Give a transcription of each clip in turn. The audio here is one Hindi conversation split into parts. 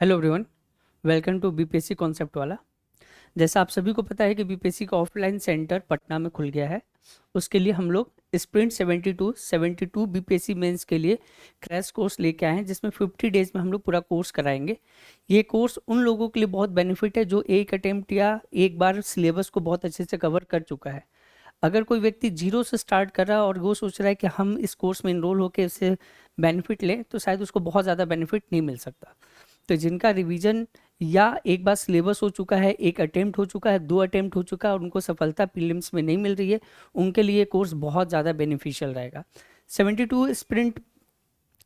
Hello everyone, welcome to BPSC concept वाला। जैसा आप सभी को पता है कि बीपीएससी का ऑफलाइन सेंटर पटना में खुल गया है। उसके लिए हम लोग स्प्रिंट 72 बीपीएससी मेंस के लिए क्रैश कोर्स लेके आए हैं, जिसमें 50 डेज में हम लोग पूरा कोर्स कराएंगे। ये कोर्स उन लोगों के लिए बहुत बेनिफिट है जो एक अटेम्प्ट या एक बार सिलेबस को बहुत अच्छे से कवर कर चुका है। अगर कोई व्यक्ति जीरो से स्टार्ट कर रहा है और वो सोच रहा है कि हम इस कोर्स में इनरोल होकर इससे बेनिफिट लें, तो शायद उसको बहुत ज़्यादा बेनिफिट नहीं मिल सकता। तो जिनका रिवीजन या एक बार सिलेबस हो चुका है, एक अटेम्प्ट हो चुका है, 2 अटेम्प्ट हो चुका है और उनको सफलता प्रीलिम्स में नहीं मिल रही है, उनके लिए कोर्स बहुत ज़्यादा बेनिफिशियल रहेगा। 72 स्प्रिंट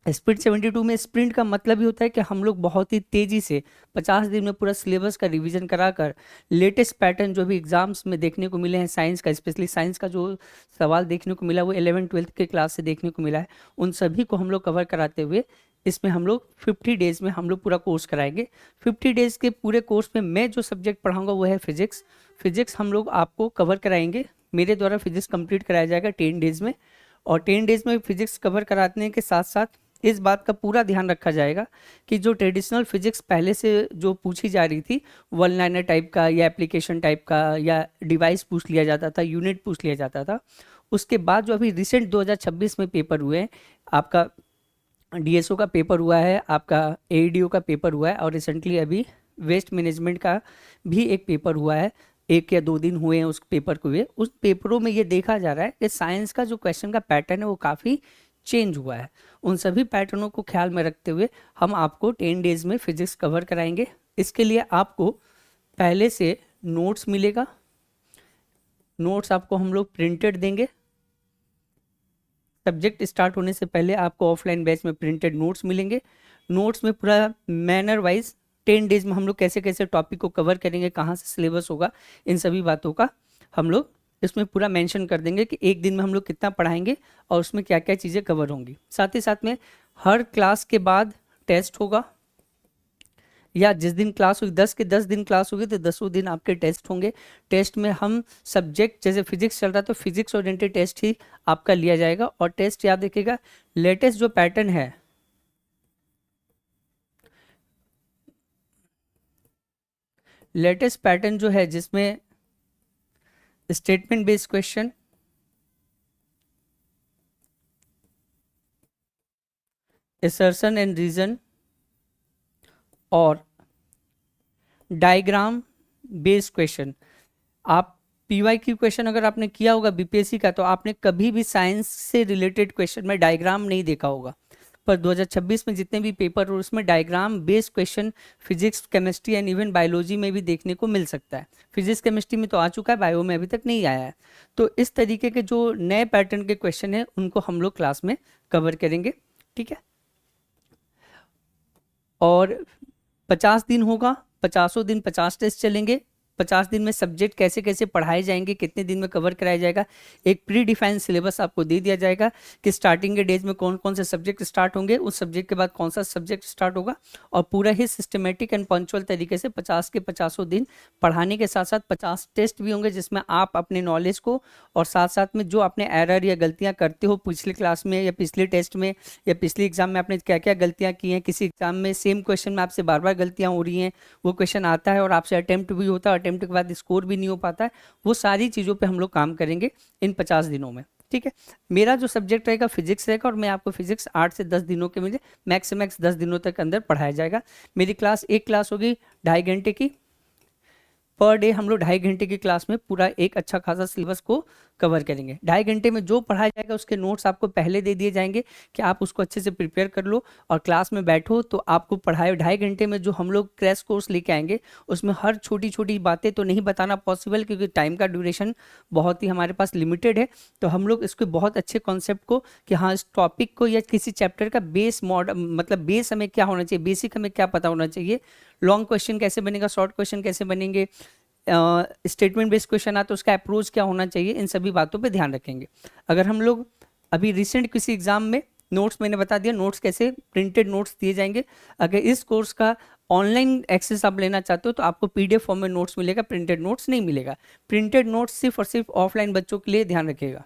72 में स्प्रिंट का मतलब ही होता है कि हम लोग बहुत ही तेज़ी से 50 दिन में पूरा सिलेबस का रिवीजन कराकर लेटेस्ट पैटर्न जो भी एग्जाम्स में देखने को मिले हैं, साइंस का, स्पेशली साइंस का जो सवाल देखने को मिला वो 11th-12th के क्लास से देखने को मिला है, उन सभी को हम लोग कवर कराते हुए इसमें हम लोग 50 डेज़ में हम लोग पूरा कोर्स कराएंगे। 50 डेज़ के पूरे कोर्स में मैं जो सब्जेक्ट पढ़ाऊंगा वो है फिजिक्स। फिजिक्स हम लोग आपको कवर कराएंगे, मेरे द्वारा फिजिक्स कंप्लीट कराया जाएगा 10 डेज़ में। और 10 डेज़ में फिजिक्स कवर कराने के साथ साथ इस बात का पूरा ध्यान रखा जाएगा कि जो ट्रेडिशनल फिजिक्स पहले से जो पूछी जा रही थी, वन लाइनर टाइप का या एप्लीकेशन टाइप का या डिवाइस पूछ लिया जाता था, यूनिट पूछ लिया जाता था, उसके बाद जो अभी रिसेंट 2026 में पेपर हुए हैं, आपका डीएसओ का पेपर हुआ है, आपका एईडीओ का पेपर हुआ है और रिसेंटली अभी वेस्ट मैनेजमेंट का भी एक पेपर हुआ है, 1 या 2 दिन हुए हैं उस पेपर को हुए। उस पेपरों में ये देखा जा रहा है कि साइंस का जो क्वेश्चन का पैटर्न है वो काफ़ी चेंज हुआ है। उन सभी पैटर्नों को ख्याल में रखते हुए हम आपको 10 डेज़ में फिजिक्स कवर कराएंगे। इसके लिए आपको पहले से नोट्स मिलेगा, नोट्स आपको हम लोग प्रिंटेड देंगे। सब्जेक्ट स्टार्ट होने से पहले आपको ऑफलाइन बैच में प्रिंटेड नोट्स मिलेंगे। नोट्स में पूरा मैनर वाइज 10 डेज में हम लोग कैसे कैसे टॉपिक को कवर करेंगे, कहाँ से सिलेबस होगा, इन सभी बातों का हम लोग इसमें पूरा मेंशन कर देंगे कि एक दिन में हम लोग कितना पढ़ाएंगे और उसमें क्या क्या चीज़ें कवर होंगी। साथ ही साथ में हर क्लास के बाद टेस्ट होगा, या जिस दिन क्लास हुई 10 के 10 दिन क्लास होगी तो 10 दिन आपके टेस्ट होंगे। टेस्ट में हम सब्जेक्ट जैसे फिजिक्स चल रहा है तो फिजिक्स ओरिएंटेड टेस्ट ही आपका लिया जाएगा। और टेस्ट याद रखिएगा, लेटेस्ट जो पैटर्न है, लेटेस्ट पैटर्न जो है जिसमें statement based question, assertion and reason और डायग्राम बेस्ड क्वेश्चन। आप पीवाईक्यू क्वेश्चन अगर आपने किया होगा बीपीएससी का तो आपने कभी भी साइंस से रिलेटेड क्वेश्चन में डायग्राम नहीं देखा होगा, पर 2026 में जितने भी पेपर हो उसमें diagram based question physics, chemistry and even biology में भी देखने को मिल सकता है। फिजिक्स केमिस्ट्री में तो आ चुका है, बायो में अभी तक नहीं आया है। तो इस तरीके के जो नए पैटर्न के क्वेश्चन है उनको हम लोग क्लास में कवर करेंगे, ठीक है। और 50 दिन होगा, 50 दिन 50 टेस्ट चलेंगे। 50 दिन में सब्जेक्ट कैसे कैसे पढ़ाए जाएंगे, कितने दिन में कवर कराया जाएगा, एक प्री डिफाइंड सिलेबस आपको दे दिया जाएगा कि स्टार्टिंग के डेज में कौन कौन से सब्जेक्ट स्टार्ट होंगे, उस सब्जेक्ट के बाद कौन सा सब्जेक्ट स्टार्ट होगा, और पूरा ही सिस्टमेटिक एंड पंक्चुअल तरीके से 50 के 50 दिन पढ़ाने के साथ साथ 50 टेस्ट भी होंगे जिसमें आप अपने नॉलेज को और साथ साथ में जो आपने एरर या गलतियाँ करते हो पिछले क्लास में या पिछले टेस्ट में या पिछले एग्जाम में आपने क्या क्या गलतियाँ की हैं, किसी एग्जाम में सेम क्वेश्चन में आपसे बार बार गलतियाँ हो रही हैं, वो क्वेश्चन आता है और आपसे अटेम्प्ट भी होता है, अटेम्प्ट के बाद स्कोर भी नहीं हो पाता है, वो सारी चीज़ों पे हम लोग काम करेंगे इन 50 दिनों में, ठीक है। मेरा जो सब्जेक्ट रहेगा फिजिक्स रहेगा और मैं आपको फिजिक्स 8 से 10 दिनों के मुझे मैक्स से मैक्स 10 दिनों तक अंदर पढ़ाया जाएगा। मेरी क्लास एक क्लास होगी 2.5 घंटे की, पर डे हम लोग 2.5 घंटे की क्लास में पूरा एक अच्छा खासा सिलेबस को कवर करेंगे। 2.5 घंटे में जो पढ़ाया जाएगा उसके नोट्स आपको पहले दे दिए जाएंगे कि आप उसको अच्छे से प्रिपेयर कर लो और क्लास में बैठो तो आपको पढ़ाए 2.5 घंटे में जो हम लोग क्रैश कोर्स लेके आएंगे उसमें हर छोटी छोटी बातें तो नहीं बताना पॉसिबल क्योंकि टाइम का ड्यूरेशन बहुत ही हमारे पास लिमिटेड है। तो हम लोग इसके बहुत अच्छे कॉन्सेप्ट को कि हाँ इस टॉपिक को या किसी चैप्टर का बेस मतलब बेस हमें क्या होना चाहिए, बेसिक हमें क्या पता होना चाहिए, लॉन्ग क्वेश्चन कैसे बनेगा, शॉर्ट क्वेश्चन कैसे बनेंगे, स्टेटमेंट बेस्ड क्वेश्चन आता है उसका अप्रोच क्या होना चाहिए, इन सभी बातों पे ध्यान रखेंगे। अगर हम लोग अभी रिसेंट किसी एग्जाम में नोट्स मैंने बता दिया, नोट्स कैसे प्रिंटेड नोट्स दिए जाएंगे। अगर इस कोर्स का ऑनलाइन एक्सेस आप लेना चाहते हो तो आपको पीडीएफ फॉर्म में नोट्स मिलेगा, प्रिंटेड नोट्स नहीं मिलेगा। प्रिंटेड नोट्स सिर्फ और सिर्फ ऑफलाइन बच्चों के लिए, ध्यान रखिएगा।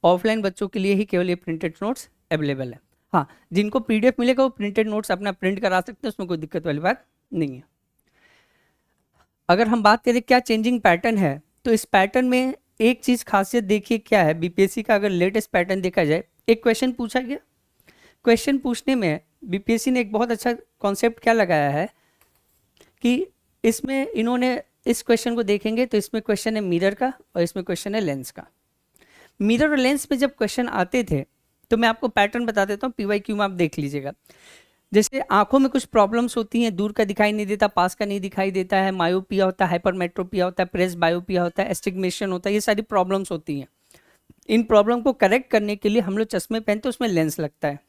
ऑफलाइन बच्चों के लिए ही केवल ये प्रिंटेड नोट्स अवेलेबल है। हाँ, जिनको पीडीएफ मिलेगा वो प्रिंटेड नोट्स अपना प्रिंट करा सकते हैं, उसमें कोई दिक्कत वाली बात नहीं है। अगर हम बात करें क्या चेंजिंग पैटर्न है, तो इस पैटर्न में एक चीज़ खासियत देखिए क्या है, बीपीएससी का अगर लेटेस्ट पैटर्न देखा जाए, एक क्वेश्चन पूछा गया, क्वेश्चन पूछने में बीपीएससी ने एक बहुत अच्छा कॉन्सेप्ट क्या लगाया है कि इसमें इन्होंने इस क्वेश्चन को देखेंगे तो इसमें क्वेश्चन है मिरर का और इसमें क्वेश्चन है लेंस का। मिरर और लेंस में जब क्वेश्चन आते थे तो मैं आपको पैटर्न बता देता हूँ, पीवाईक्यू में आप देख लीजिएगा। जैसे आंखों में कुछ प्रॉब्लम्स होती हैं, दूर का दिखाई नहीं देता, पास का नहीं दिखाई देता है, मायोपिया होता है, हाइपरमेट्रोपिया होता है, प्रेस बायोपिया होता है, एस्टिग्मेशन होता है, ये सारी प्रॉब्लम्स होती हैं। इन प्रॉब्लम को करेक्ट करने के लिए हम लोग चश्मे पहनते, उसमें लेंस लगता है।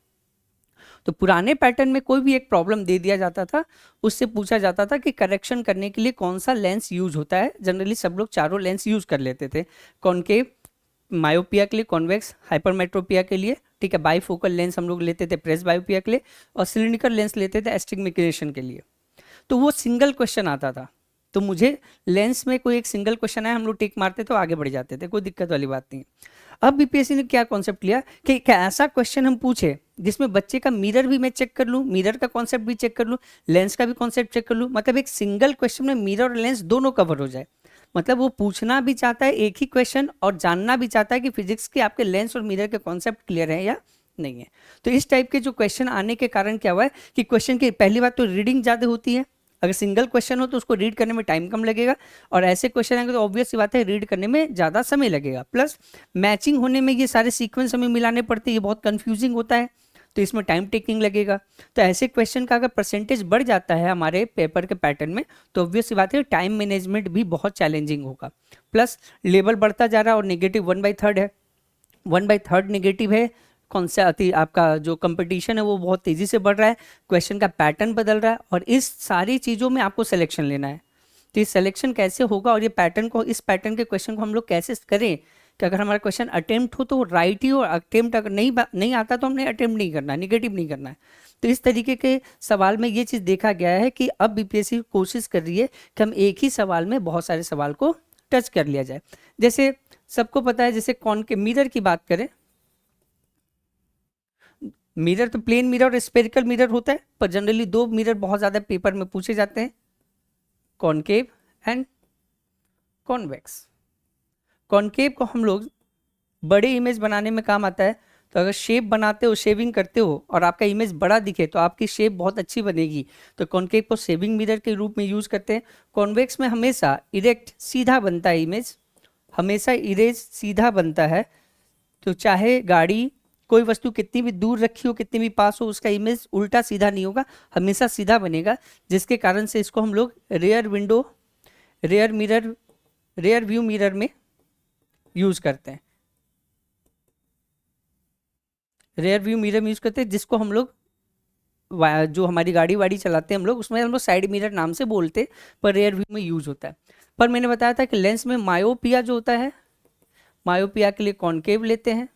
तो पुराने पैटर्न में कोई भी एक प्रॉब्लम दे दिया जाता था, उससे पूछा जाता था कि करेक्शन करने के लिए कौन सा लेंस यूज होता है। जनरली सब लोग चारों लेंस यूज कर लेते थे, कॉनकेव मायोपिया के लिए, कॉन्वेक्स हाइपरमेट्रोपिया के लिए, ठीक है, बाईफोकल लेंस हम लोग लेते थे प्रेस बायोपिया के लिए, और सिलिंड्रिकल लेंस लेते थे एस्टिग्मेशन के लिए। तो वो सिंगल क्वेश्चन आता था, तो मुझे लेंस में कोई एक सिंगल क्वेश्चन है, हम लोग टिक मारते तो आगे बढ़ जाते थे, कोई दिक्कत वाली बात नहीं। अब बीपीएससी ने क्या कॉन्सेप्ट लिया कि क्या ऐसा क्वेश्चन हम पूछे जिसमें बच्चे का मिरर भी मैं चेक कर लूँ, मिरर का कॉन्सेप्ट भी चेक कर लूँ, लेंस का भी कॉन्सेप्ट चेक कर लूँ, मतलब एक सिंगल क्वेश्चन में मिरर और लेंस दोनों कवर हो जाए। मतलब वो पूछना भी चाहता है एक ही क्वेश्चन और जानना भी चाहता है कि फिजिक्स के आपके लेंस और मिरर के कॉन्सेप्ट क्लियर है या नहीं है। तो इस टाइप के जो क्वेश्चन आने के कारण क्या हुआ है कि क्वेश्चन की पहली बात तो रीडिंग ज़्यादा होती है, अगर सिंगल क्वेश्चन हो तो उसको रीड करने में टाइम कम लगेगा, और ऐसे क्वेश्चन आएंगे तो ऑब्वियस सी बात है रीड करने में ज़्यादा समय लगेगा। प्लस मैचिंग होने में ये सारे सीक्वेंस हमें मिलाने पड़ते हैं, ये बहुत कंफ्यूजिंग होता है, तो इसमें टाइम टेकिंग लगेगा। तो ऐसे क्वेश्चन का अगर परसेंटेज बढ़ जाता है हमारे पेपर के पैटर्न में तो ऑब्वियस सी बात है टाइम मैनेजमेंट भी बहुत चैलेंजिंग होगा। प्लस लेवल बढ़ता जा रहा है और नेगेटिव 1/3 है, 1/3 नेगेटिव है, कौन सा आपका जो कंपटीशन है वो बहुत तेज़ी से बढ़ रहा है, क्वेश्चन का पैटर्न बदल रहा है, और इस सारी चीज़ों में आपको सिलेक्शन लेना है। तो ये सिलेक्शन कैसे होगा और ये पैटर्न को, इस पैटर्न के क्वेश्चन को हम लोग कैसे करें कि अगर हमारा क्वेश्चन अटेम्प्ट हो तो राइट ही हो, अटेम्प्ट अगर नहीं आता तो हमने अटेम्प्ट नहीं करना है, निगेटिव नहीं करना है। तो इस तरीके के सवाल में ये चीज़ देखा गया है कि अब बीपीएससी कोशिश कर रही है कि हम एक ही सवाल में बहुत सारे सवाल को टच कर लिया जाए। जैसे सबको पता है, जैसे कौन के मिरर की बात करें, मिरर तो प्लेन मिरर और स्फेरिकल मिरर होता है, पर जनरली दो मिरर बहुत ज़्यादा पेपर में पूछे जाते हैं, कॉनकेव एंड कॉन्वेक्स। कॉनकेव को हम लोग बड़े इमेज बनाने में काम आता है, तो अगर शेप बनाते हो, शेविंग करते हो और आपका इमेज बड़ा दिखे तो आपकी शेप बहुत अच्छी बनेगी, तो कॉनकेव को शेविंग मिरर के रूप में यूज़ करते हैं। कॉन्वेक्स में हमेशा इरेक्ट सीधा बनता है इमेज, हमेशा इरेज सीधा बनता है, तो चाहे गाड़ी कोई वस्तु कितनी भी दूर रखी हो, कितनी भी पास हो, उसका इमेज उल्टा सीधा नहीं होगा, हमेशा सीधा बनेगा, जिसके कारण से इसको हम लोग रेयर व्यू मिरर में यूज़ करते हैं, रेयर व्यू मिरर में यूज़ करते हैं, जिसको हम लोग जो हमारी गाड़ी वाड़ी चलाते हैं हम लोग, उसमें हम लोग साइड मिरर नाम से बोलते हैं, पर रेयर व्यू में यूज़ होता है। पर मैंने बताया था कि लेंस में मायोपिया जो होता है, मायोपिया के लिए कॉनकेव लेते हैं,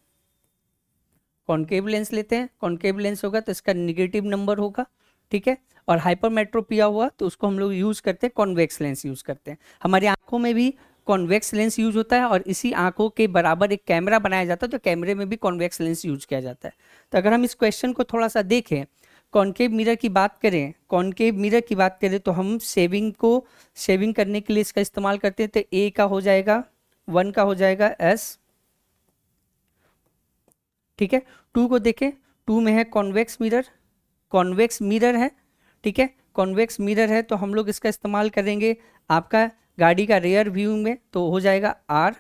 कॉनकेव लेंस लेते हैं, कॉनकेव लेंस होगा तो इसका निगेटिव नंबर होगा, ठीक है, और हाइपरमेट्रोपिया हुआ तो उसको हम लोग यूज़ करते हैं, कॉन्वेक्स लेंस यूज़ करते हैं। हमारी आंखों में भी कॉन्वेक्स लेंस यूज होता है, और इसी आंखों के बराबर एक कैमरा बनाया जाता है, तो कैमरे में भी कॉन्वेक्स लेंस यूज किया जाता है। तो अगर हम इस क्वेश्चन को थोड़ा सा देखें, कॉनकेव मिरर की बात करें, कॉनकेव मिरर की बात करें तो हम शेविंग करने के लिए इसका इस्तेमाल करते हैं, तो ए का हो जाएगा 1 का हो जाएगा एस, ठीक है। 2 को देखें, 2 में है कॉन्वेक्स मिरर है, ठीक है, कॉन्वेक्स मिरर है, तो हम लोग इसका इस्तेमाल करेंगे आपका गाड़ी का रेयर व्यू में, तो हो जाएगा आर।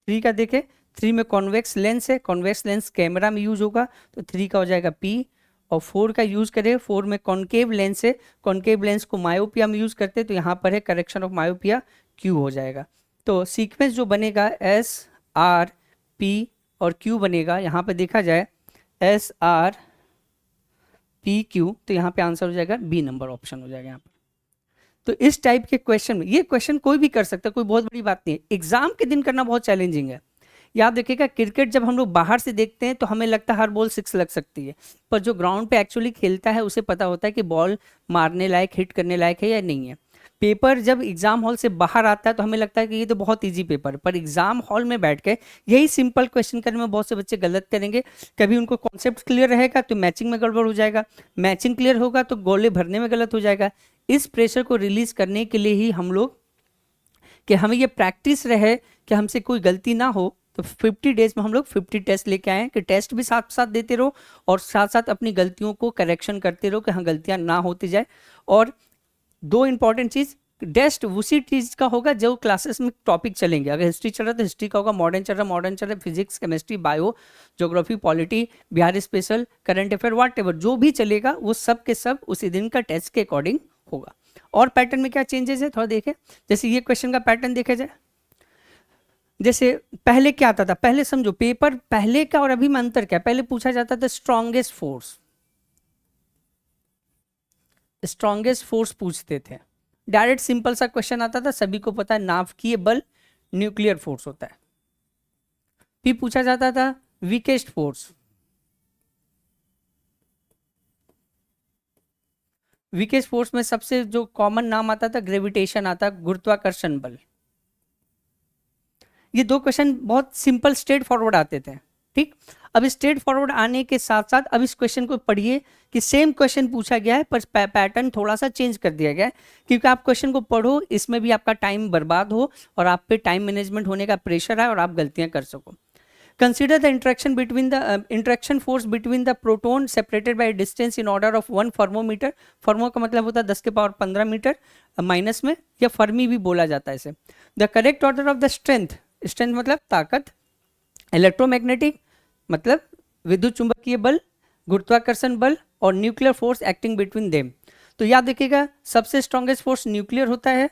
3 का देखें, 3 में कॉन्वेक्स लेंस है, कॉन्वेक्स लेंस कैमरा में यूज होगा, तो 3 का हो जाएगा पी। और 4 का यूज करें, 4 में कॉनकेव लेंस है, कॉनकेव लेंस को मायोपिया में यूज करते हैं, तो यहाँ पर है करेक्शन ऑफ मायोपिया, क्यू हो जाएगा। तो सीक्वेंस जो बनेगा एस आर पी और क्यू बनेगा, यहाँ पर देखा जाए एस आर पी क्यू, तो यहाँ पे आंसर हो जाएगा बी नंबर ऑप्शन हो जाएगा यहाँ पर। तो इस टाइप के क्वेश्चन में, ये क्वेश्चन कोई भी कर सकता है, कोई बहुत बड़ी बात नहीं है, एग्जाम के दिन करना बहुत चैलेंजिंग है। याद रखिएगा, क्रिकेट जब हम लोग बाहर से देखते हैं तो हमें लगता है हर बॉल 6 लग सकती है, पर जो ग्राउंड पे एक्चुअली खेलता है उसे पता होता है कि बॉल मारने लायक, हिट करने लायक है या नहीं है। पेपर जब एग्जाम हॉल से बाहर आता है तो हमें लगता है कि ये तो बहुत इजी पेपर, पर एग्जाम हॉल में बैठ के यही सिंपल क्वेश्चन करने में बहुत से बच्चे गलत करेंगे। कभी उनको कॉन्सेप्ट क्लियर रहेगा तो मैचिंग में गड़बड़ हो जाएगा, मैचिंग क्लियर होगा तो गोले भरने में गलत हो जाएगा। इस प्रेशर को रिलीज करने के लिए ही हम लोग, कि हमें ये प्रैक्टिस रहे कि हमसे कोई गलती ना हो, तो 50 डेज में हम लोग 50 टेस्ट लेके आए कि टेस्ट भी साथ साथ देते रहो और साथ साथ अपनी गलतियों को करेक्शन करते रहो कि हाँ गलतियां ना होती जाए। और दो इंपॉर्टेंट चीज, टेस्ट उसी चीज का होगा जो क्लासेस में टॉपिक चलेंगे। अगर हिस्ट्री चल रहा है तो हिस्ट्री का होगा, मॉडर्न चल रहा है मॉडर्न चल रहा है, physics chemistry bio geography polity Bihar special current affair whatever जो भी चलेगा वो सब के सब उसी दिन का टेस्ट के अकॉर्डिंग होगा। और पैटर्न में क्या चेंजेस है थोड़ा देखें। जैसे ये क्वेश्चन का पैटर्न देखा जाए, जैसे पहले क्या आता था, पहले समझो पेपर पहले का और अभी में अंतर क्या, पहले पूछा जाता था स्ट्रॉन्गेस्ट फोर्स, स्ट्रॉन्गेस्ट फोर्स पूछते थे, डायरेक्ट सिंपल सा क्वेश्चन आता था, सभी को पता है नाभिकीय बल न्यूक्लियर फोर्स होता है। फिर पूछा जाता था वीकेस्ट फोर्स, वीकेस्ट फोर्स में सबसे जो कॉमन नाम आता था ग्रेविटेशन आता, गुरुत्वाकर्षण बल। ये दो क्वेश्चन बहुत सिंपल स्ट्रेट फॉरवर्ड आते थे, ठीक। अब स्ट्रेट फॉरवर्ड आने के साथ साथ अब इस क्वेश्चन को पढ़िए कि सेम क्वेश्चन पूछा गया है पर पैटर्न थोड़ा सा चेंज कर दिया गया है, क्योंकि आप क्वेश्चन को पढ़ो, इसमें भी आपका टाइम बर्बाद हो और आप पे टाइम मैनेजमेंट होने का प्रेशर है और आप गलतियां कर सको। Consider the interaction force between the proton separated by a distance in order of 1 fermometer। फर्मो का मतलब होता है 10 के पावर 15 मीटर माइनस में, या फर्मी भी बोला जाता है इसे। The correct order of the strength, strength मतलब ताकत, इलेक्ट्रोमैग्नेटिक मतलब विद्युत चुंबकीय बल, गुरुत्वाकर्षण बल और nuclear force acting between them. तो याद रखिएगा सबसे स्ट्रॉन्गेस्ट फोर्स न्यूक्लियर होता है,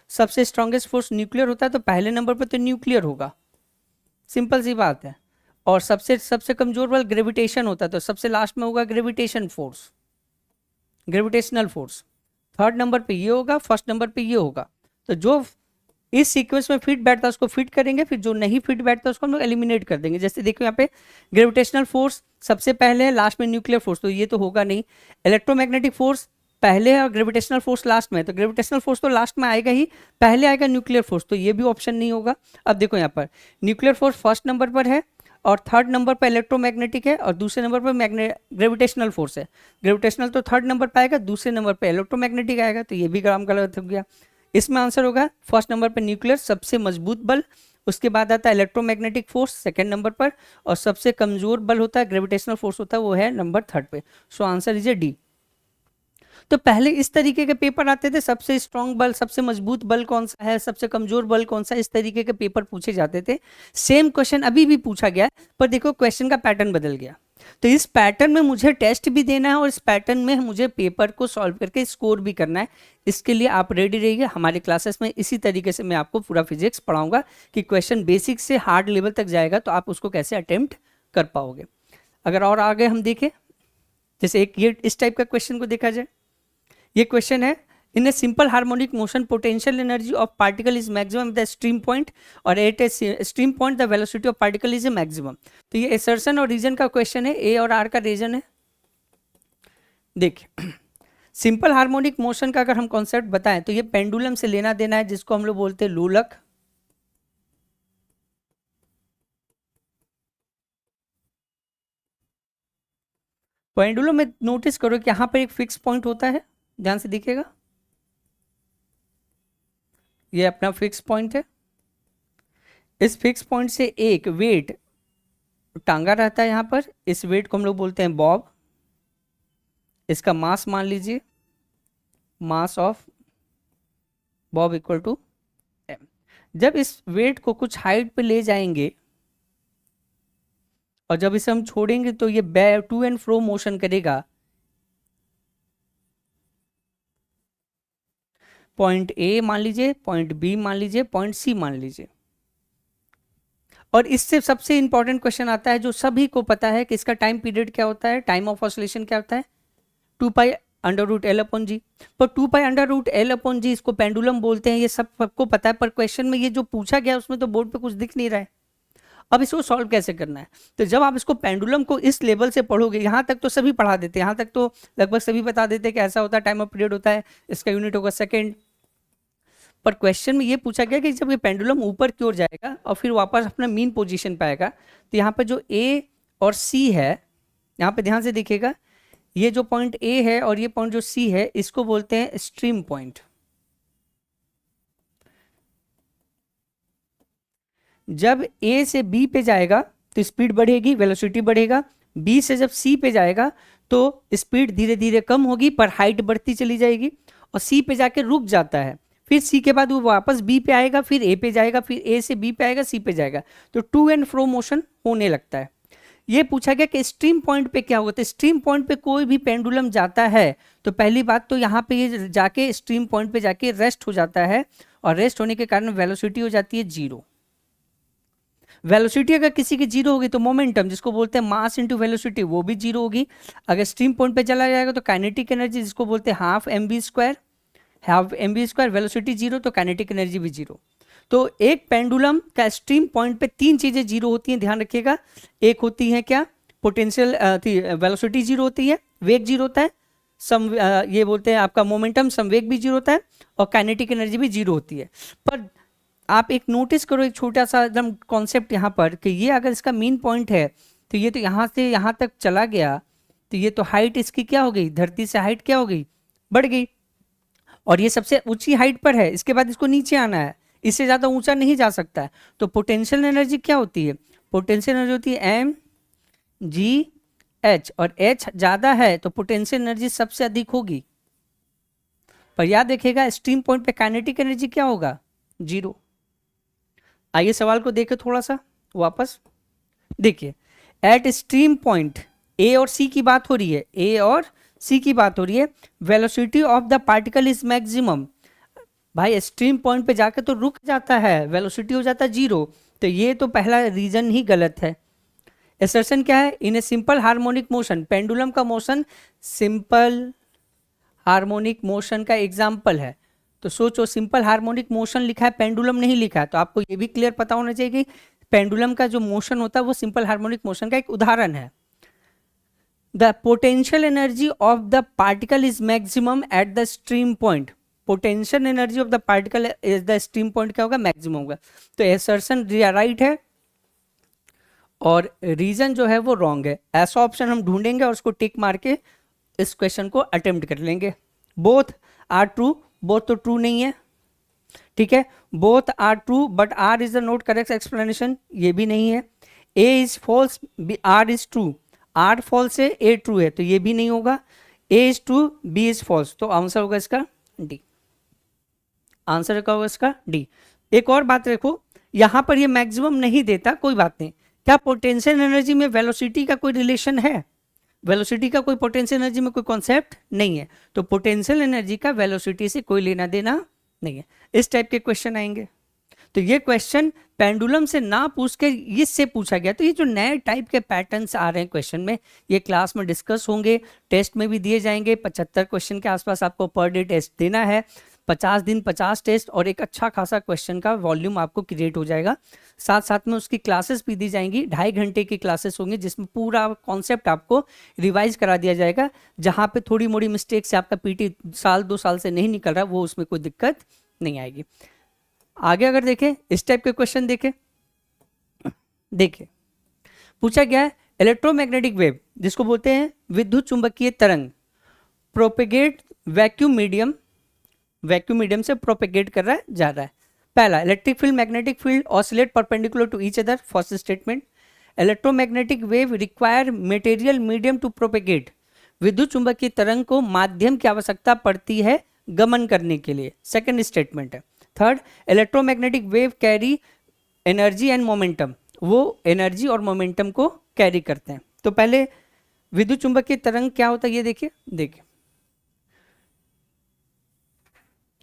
सबसे स्ट्रॉन्गेस्ट फोर्स न्यूक्लियर होता है, तो पहले नंबर पर तो न्यूक्लियर होगा, सिंपल सी बात है। और सबसे कमजोर बल ग्रेविटेशन होता है, तो सबसे लास्ट में होगा gravitation force, gravitational force. Third number पे ये होगा, फर्स्ट नंबर पे ये होगा। तो जो इस सीक्वेंस में फिट बैठता है उसको फिट करेंगे, फिर जो नहीं फिट बैठता है उसको हम लोग एलिमिनेट कर देंगे। जैसे देखो यहाँ पे ग्रेविटेशनल फोर्स सबसे पहले है, लास्ट में न्यूक्लियर फोर्स, तो ये तो होगा नहीं। इलेक्ट्रोमैग्नेटिक फोर्स पहले है और ग्रेविटेशनल फोर्स लास्ट में, तो ग्रेविटेशनल फोर्स तो लास्ट में आएगा ही, पहले आएगा न्यूक्लियर फोर्स, तो ये भी ऑप्शन नहीं होगा। अब देखो यहाँ पर न्यूक्लियर फोर्स फर्स्ट नंबर पर है और थर्ड नंबर पर इलेक्ट्रोमैग्नेटिक है और दूसरे नंबर पर ग्रेविटेशनल फोर्स है। ग्रेविटेशनल तो थर्ड नंबर पर आएगा, दूसरे नंबर पर इलेक्ट्रोमैग्नेटिक आएगा, तो ये भी ग्राम गलत हो गया। इसमें आंसर होगा फर्स्ट नंबर पर न्यूक्लियर सबसे मजबूत बल, उसके बाद आता है इलेक्ट्रोमैग्नेटिक फोर्स सेकंड नंबर पर, और सबसे कमजोर बल होता है ग्रेविटेशनल फोर्स होता है, वो है नंबर थर्ड पे। So answer is A D. तो पहले इस तरीके के पेपर आते थे, सबसे स्ट्रॉन्ग बल, सबसे मजबूत बल कौन सा है, सबसे कमजोर बल कौन सा, इस तरीके के पेपर पूछे जाते थे। सेम क्वेश्चन अभी भी पूछा गया, पर देखो क्वेश्चन का पैटर्न बदल गया। तो इस पैटर्न में मुझे टेस्ट भी देना है और इस पैटर्न में मुझे पेपर को सॉल्व करके स्कोर भी करना है। इसके लिए आप रेडी रहिए, हमारे क्लासेस में इसी तरीके से मैं आपको पूरा फिजिक्स पढ़ाऊंगा कि क्वेश्चन बेसिक से हार्ड लेवल तक जाएगा तो आप उसको कैसे अटेम्प्ट कर पाओगे। अगर और आगे हम देखें, जैसे एक ये इस टाइप का क्वेश्चन को देखा जाए, ये क्वेश्चन है in a simple harmonic motion potential energy of particle is maximum the extreme point और at a extreme point the velocity of particle is a maximum. तो ये एसर्शन और रीजन का क्वेश्चन है, ए और आर का रीजन है। देखिए सिंपल हार्मोनिक मोशन का अगर हम कॉन्सेप्ट बताएं तो ये पेंडुलम से लेना देना है, जिसको हम लोग बोलते हैं लोलक। पेंडुलम में नोटिस करो कि यहां पर एक फिक्स पॉइंट होता है, ध्यान से देखिएगा, ये अपना फिक्स पॉइंट है। इस फिक्स पॉइंट से एक वेट टांगा रहता है यहां पर, इस वेट को हम लोग बोलते हैं बॉब। इसका मास मान लीजिए, mass of bob equal to M. जब इस वेट को कुछ हाइट पे ले जाएंगे और जब इसे हम छोड़ेंगे तो ये टू एंड फ्रो मोशन करेगा। पॉइंट ए मान लीजिए, पॉइंट बी मान लीजिए, पॉइंट सी मान लीजिए। और इससे सबसे इंपॉर्टेंट क्वेश्चन आता है जो सभी को पता है कि इसका टाइम पीरियड क्या होता है, टाइम ऑफ ऑसिलेशन क्या होता है, 2 pi under root L upon G. पर 2 pi under root L upon G इसको पेंडुलम बोलते हैं, ये सबको पता है, पर क्वेश्चन में ये जो पूछा गया उसमें तो बोर्ड पे कुछ दिख नहीं रहा है। अब इसको सॉल्व कैसे करना है, तो जब आप इसको पेंडुलम को इस लेवल से पढ़ोगे, यहाँ तक तो सभी पढ़ा देते हैं, यहाँ तक तो लगभग सभी बता देते हैं कि ऐसा होता है, टाइम ऑफ पीरियड होता है, इसका यूनिट होगा सेकेंड, पर क्वेश्चन में ये पूछा गया कि जब ये पेंडुलम ऊपर की ओर जाएगा और फिर वापस अपना मीन पोजीशन पे आएगा, तो यहाँ पर जो ए और सी है, यहाँ पे ध्यान से देखिएगा, ये जो पॉइंट ए है और ये पॉइंट जो सी है, इसको बोलते हैं स्ट्रीम पॉइंट। जब ए से बी पे जाएगा तो स्पीड बढ़ेगी, वेलोसिटी बढ़ेगा। बी से जब सी पे जाएगा तो स्पीड धीरे धीरे कम होगी पर हाइट बढ़ती चली जाएगी, और सी पे जाके रुक जाता है। फिर सी के बाद वो वापस बी पे आएगा, फिर ए पे जाएगा, फिर ए से बी पे आएगा, सी पे जाएगा, तो टू एंड फ्रो मोशन होने लगता है। ये पूछा गया कि स्ट्रीम पॉइंट पे क्या होता है। स्ट्रीम पॉइंट पे कोई भी पेंडुलम जाता है तो पहली बात तो यहाँ पे ये जाके स्ट्रीम पॉइंट पे जाके रेस्ट हो जाता है, और रेस्ट होने के कारण वेलोसिटी हो जाती है जीरो। वेलोसिटी अगर किसी की जीरो होगी तो मोमेंटम, जिसको बोलते हैं मास इनटू वेलोसिटी, वो भी जीरो होगी। अगर स्ट्रीम पॉइंट पे चला जाएगा तो काइनेटिक एनर्जी, जिसको बोलते हैं half m v square, velocity zero तो काइनेटिक एनर्जी भी जीरो। तो एक पेंडुलम का स्ट्रीम पॉइंट पे तीन चीजें जीरो होती हैं, ध्यान रखिएगा। एक होती है क्या, पोटेंशियल, वेलोसिटी जीरो होती है, वेग जीरो होता है, ये बोलते हैं आपका मोमेंटम संवेग भी जीरो होता है, और काइनेटिक एनर्जी भी जीरो होती है। पर आप एक नोटिस करो एक छोटा सा एकदम कॉन्सेप्ट यहाँ पर, कि ये अगर इसका मेन पॉइंट है तो ये तो यहाँ से यहाँ तक चला गया, तो ये तो हाइट इसकी क्या हो गई, धरती से हाइट क्या हो गई, बढ़ गई, और ये सबसे ऊंची हाइट पर है। इसके बाद इसको नीचे आना है, इससे ज़्यादा ऊंचा नहीं जा सकता है। तो पोटेंशियल एनर्जी क्या होती है, पोटेंशियल एनर्जी होती है एम जी एच, और एच ज़्यादा है तो पोटेंशियल एनर्जी सबसे अधिक होगी। पर याद रखिएगा स्ट्रीम पॉइंट पे काइनेटिक एनर्जी क्या होगा, जीरो। आइए सवाल को देखें थोड़ा सा वापस, देखिए एट स्ट्रीम पॉइंट ए और सी की बात हो रही है, ए और सी की बात हो रही है, velocity of the particle is maximum. भाई स्ट्रीम पॉइंट पे जाकर तो रुक जाता है, वेलोसिटी हो जाता है जीरो, तो ये तो पहला रीजन ही गलत है। असर्शन क्या है, in a simple harmonic motion, pendulum का मोशन सिंपल हार्मोनिक मोशन का एग्जाम्पल है। तो सोचो सिंपल हार्मोनिक मोशन लिखा है, पेंडुलम नहीं लिखा है, तो आपको ये भी क्लियर पता होना चाहिए कि पेंडुलम का जो मोशन होता है वो सिंपल हार्मोनिक मोशन का एक उदाहरण है। The potential energy of the particle is maximum at the extreme point, potential energy of the particle is the extreme point क्या होगा, मैक्सिमम होगा। तो एसर्शन राइट है और रीजन जो है वो रॉन्ग है। ऐसा ऑप्शन हम ढूंढेंगे और उसको टिक मार के इस क्वेश्चन को अटेम्प्ट कर लेंगे। बोथ आर ट्रू, बोथ तो ट्रू नहीं है, ठीक है, both are true but R is the not correct explanation, ये भी नहीं है। A is false, R is true, R false है, ए ट्रू है, तो ये भी नहीं होगा। A is true, B is false, तो आंसर होगा इसका डी। आंसर क्या होगा इसका डी। एक और बात देखो, यहां पर ये मैक्सिमम नहीं देता, कोई बात नहीं। क्या पोटेंशियल एनर्जी में वेलोसिटी का कोई रिलेशन है, वेलोसिटी का कोई पोटेंशियल एनर्जी में कोई कॉन्सेप्ट नहीं है, तो पोटेंशियल एनर्जी का वेलोसिटी से कोई लेना देना नहीं है। इस टाइप के क्वेश्चन आएंगे, तो ये क्वेश्चन पेंडुलम से ना पूछ के इससे पूछा गया। तो ये जो नए टाइप के पैटर्न्स आ रहे हैं क्वेश्चन में, ये क्लास में डिस्कस होंगे, टेस्ट में भी दिए जाएंगे। 75 क्वेश्चन के आसपास आपको पर डे टेस्ट देना है, 50 दिन 50 टेस्ट, और एक अच्छा खासा क्वेश्चन का वॉल्यूम आपको क्रिएट हो जाएगा। साथ साथ में उसकी क्लासेस भी दी जाएंगी, 2.5 घंटे की क्लासेस होंगी, जिसमें पूरा कॉन्सेप्ट आपको रिवाइज करा दिया जाएगा। जहाँ पे थोड़ी मोड़ी मिस्टेक से आपका पीटी साल 2 साल से नहीं निकल रहा, वो उसमें कोई दिक्कत नहीं आएगी। आगे अगर देखें इस टाइप के क्वेश्चन देखिए पूछा गया है इलेक्ट्रोमैग्नेटिक वेव, जिसको बोलते हैं विद्युत चुंबकीय तरंग, प्रोपेगेट वैक्यूम मीडियम से प्रोपेगेट कर रहा है, जा रहा है। पहला, electric field magnetic field oscillate perpendicular to each other, first statement. Electromagnetic wave require material medium to propagate, विद्युत चुंबकीय तरंग को माध्यम की आवश्यकता पड़ती है गमन करने के लिए, सेकंड स्टेटमेंट है। Third, electromagnetic wave carry energy and momentum, वो एनर्जी और मोमेंटम को कैरी करते हैं। तो पहले विद्युत चुंबकीय तरंग क्या होता है ये देखिए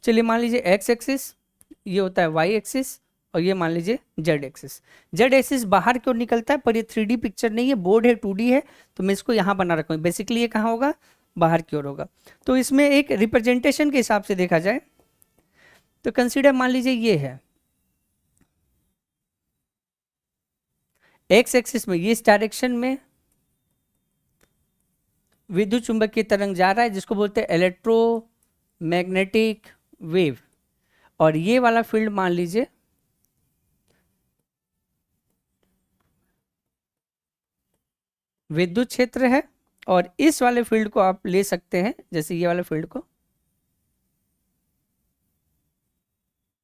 चलिए मान लीजिए एक्स एक्सिस, ये होता है वाई एक्सिस, और ये मान लीजिए जेड एक्सिस। जेड एक्सिस बाहर की ओर निकलता है, पर ये 3D पिक्चर नहीं है, बोर्ड है, 2D है, तो मैं इसको यहाँ बना रखूँ। बेसिकली ये कहाँ होगा, बाहर की ओर होगा। तो इसमें एक रिप्रेजेंटेशन के हिसाब से देखा जाए तो कंसीडर मान लीजिए ये है एक्स एक्सिस में, ये इस डायरेक्शन में विद्युत चुंबकीय तरंग जा रहा है, जिसको बोलते हैं इलेक्ट्रोमैग्नेटिक वेव, और ये वाला फील्ड मान लीजिए विद्युत क्षेत्र है, और इस वाले फील्ड को आप ले सकते हैं, जैसे ये वाले फील्ड को,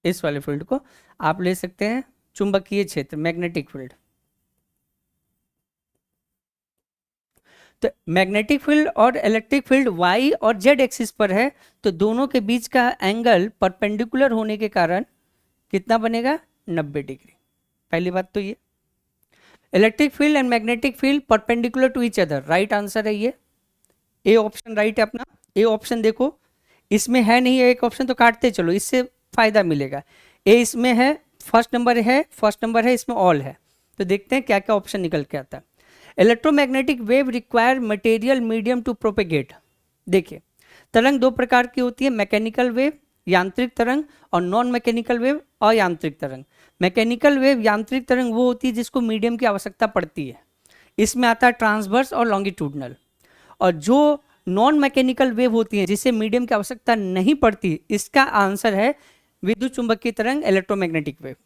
इस वाले फील्ड को आप ले सकते हैं चुंबकीय क्षेत्र, मैग्नेटिक फील्ड। तो मैग्नेटिक फील्ड और इलेक्ट्रिक फील्ड वाई और जेड एक्सिस पर है, तो दोनों के बीच का एंगल परपेंडिकुलर होने के कारण कितना बनेगा, 90 डिग्री। पहली बात तो ये, electric field and magnetic field perpendicular to each other, right answer है ये, ए ऑप्शन राइट है अपना। ए ऑप्शन देखो, इसमें है नहीं है एक ऑप्शन, तो काटते चलो, इससे फायदा मिलेगा। ए इसमें है, फर्स्ट नंबर है, इसमें ऑल है, तो देखते हैं क्या क्या ऑप्शन निकल के आता है। Electromagnetic wave require material medium to propagate. देखिए, तरंग दो प्रकार की होती है, मैकेनिकल वेव यांत्रिक तरंग, और नॉन मैकेनिकल वेव अयांत्रिक तरंग। मैकेनिकल वेव यांत्रिक तरंग वो होती है जिसको मीडियम की आवश्यकता पड़ती है, इसमें आता है ट्रांसवर्स और लॉन्गिट्यूडनल। और जो नॉन मैकेनिकल वेव होती है जिसे मीडियम की आवश्यकता नहीं पड़ती, इसका आंसर है विद्युत चुंबकीय तरंग, इलेक्ट्रोमैग्नेटिक वेव।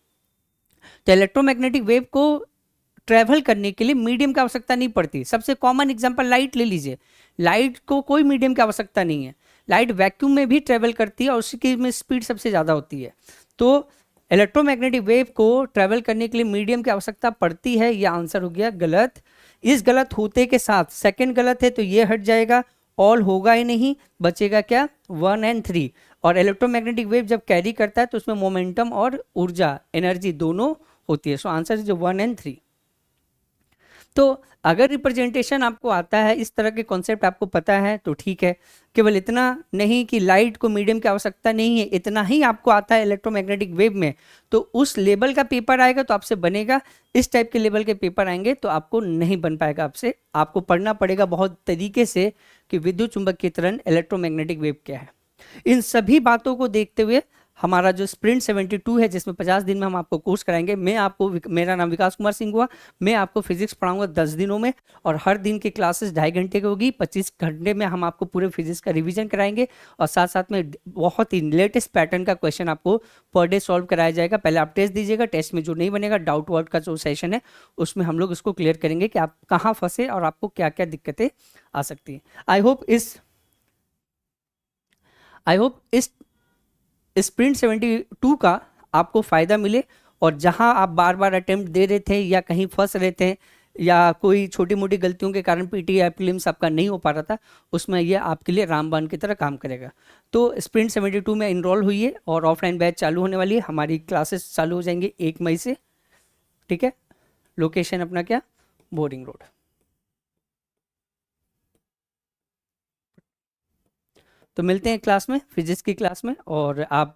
तो इलेक्ट्रोमैग्नेटिक वेव को ट्रैवल करने के लिए मीडियम की आवश्यकता नहीं पड़ती। सबसे कॉमन एग्जांपल लाइट ले लीजिए, लाइट को कोई मीडियम की आवश्यकता नहीं है, लाइट वैक्यूम में भी ट्रैवल करती है और उसकी में स्पीड सबसे ज़्यादा होती है। तो इलेक्ट्रोमैग्नेटिक वेव को ट्रैवल करने के लिए मीडियम की आवश्यकता पड़ती है, यह आंसर हो गया गलत। इस गलत होते के साथ सेकंड गलत है, तो ये हट जाएगा, ऑल होगा ही नहीं, बचेगा क्या, 1 और 3। और इलेक्ट्रोमैग्नेटिक वेव जब कैरी करता है तो उसमें मोमेंटम और ऊर्जा, एनर्जी दोनों होती है। सो आंसर जो 1 और 3। तो अगर रिप्रेजेंटेशन आपको आता है, इस तरह के कॉन्सेप्ट आपको पता है तो ठीक है, केवल इतना नहीं कि लाइट को मीडियम की आवश्यकता नहीं है, इतना ही आपको आता है इलेक्ट्रोमैग्नेटिक वेव में, तो उस लेवल का पेपर आएगा तो आपसे बनेगा। इस टाइप के लेवल के पेपर आएंगे तो आपको नहीं बन पाएगा आपसे, आपको पढ़ना पड़ेगा बहुत तरीके से कि विद्युत चुंबकीय तरंग, इलेक्ट्रोमैग्नेटिक वेव क्या है। इन सभी बातों को देखते हुए हमारा जो स्प्रिंट 72 है, जिसमें 50 दिन में हम आपको कोर्स कराएंगे, मेरा नाम विकास कुमार सिंह हुआ, मैं आपको फिजिक्स पढ़ाऊंगा 10 दिनों में, और हर दिन की क्लासेस 2.5 घंटे की होगी। 25 घंटे में हम आपको पूरे फिजिक्स का रिवीजन कराएंगे, और साथ साथ में बहुत ही लेटेस्ट पैटर्न का क्वेश्चन आपको पर डे सॉल्व कराया जाएगा। पहले आप टेस्ट दीजिएगा, टेस्ट में जो नहीं बनेगा, डाउट वर्ड का जो सेशन है उसमें हम लोग उसको क्लियर करेंगे कि आप कहाँ फंसे और आपको क्या क्या दिक्कतें आ सकती हैं। आई होप इस स्प्रिंट 72 का आपको फ़ायदा मिले, और जहां आप बार बार अटेम्प्ट दे रहे थे या कहीं फंस रहे थे या कोई छोटी मोटी गलतियों के कारण पीटी या प्रीलिम्स आपका नहीं हो पा रहा था, उसमें ये आपके लिए रामबाण की तरह काम करेगा। तो स्प्रिंट 72 में इनरोल हुई, और ऑफलाइन बैच चालू होने वाली है, हमारी क्लासेस चालू हो जाएंगे 1 मई से, ठीक है। लोकेशन अपना क्या, बोरिंग रोड। तो मिलते हैं क्लास में, फिजिक्स की क्लास में, और आप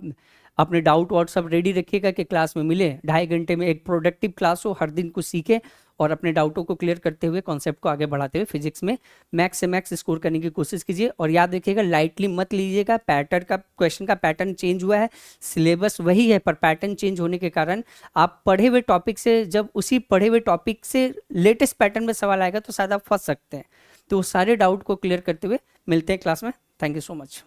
अपने डाउट वाउट सब रेडी रखिएगा कि क्लास में मिले। 2.5 घंटे में एक प्रोडक्टिव क्लास हो, हर दिन कुछ सीखें और अपने डाउटों को क्लियर करते हुए, कॉन्सेप्ट को आगे बढ़ाते हुए फिजिक्स में मैक्स से मैक्स स्कोर करने की कोशिश कीजिए। और याद रखिएगा, लाइटली मत लीजिएगा, पैटर्न का क्वेश्चन का पैटर्न चेंज हुआ है, सिलेबस वही है, पर पैटर्न चेंज होने के कारण आप पढ़े हुए टॉपिक से, जब उसी पढ़े हुए टॉपिक से लेटेस्ट पैटर्न में सवाल आएगा तो शायद आप फंस सकते हैं। तो सारे डाउट को क्लियर करते हुए मिलते हैं क्लास में। Thank you so much.